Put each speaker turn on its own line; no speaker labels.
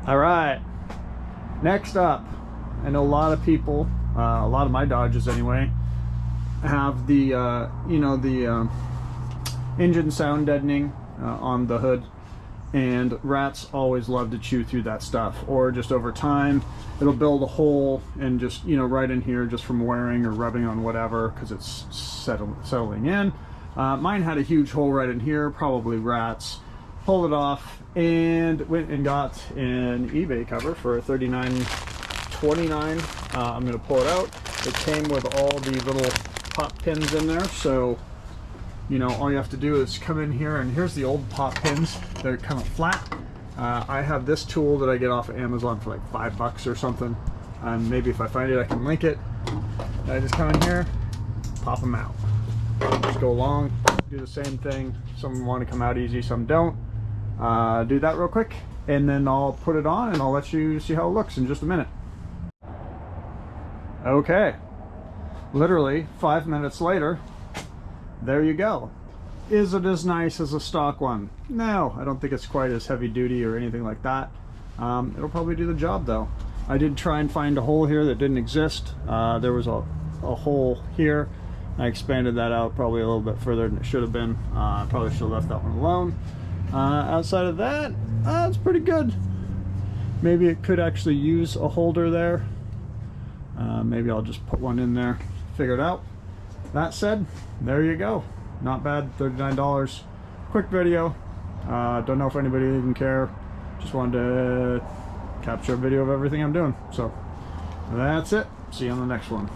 All right, next up, I know a lot of people, a lot of my Dodges anyway, have the engine sound deadening on the hood, and rats always love to chew through that stuff, or just over time it'll build a hole and just, you know, right in here just from wearing or rubbing on whatever, because it's settling in. Mine had a huge hole right in here, probably rats. Pulled it off and went and got an eBay cover for $39.29. I'm gonna pull it out. It came with all the little pop pins in there, so you know, all you have to do is come in here, and here's the old pop pins. They're kind of flat. I have this tool that I get off of Amazon for like $5 or something. Maybe if I find it, I can link it. I just come in here, pop them out. Just go along, do the same thing. Some want to come out easy, some don't. Do that real quick, and then I'll put it on and I'll let you see how it looks in just a minute. Okay, literally 5 minutes later, there you go. Is it as nice as a stock one? No, I don't think it's quite as heavy duty or anything like that. It'll probably do the job though. I did try and find a hole here that didn't exist. There was a hole here. I expanded that out probably a little bit further than it should have been. Probably should have left that one alone. Outside of that, it's pretty good. Maybe it could actually use a holder there. Maybe I'll just put one in there, figure it out. That said, there you go. Not bad, $39. Quick video. Don't know if anybody even care. Just wanted to capture a video of everything I'm doing. So that's it. See you on the next one.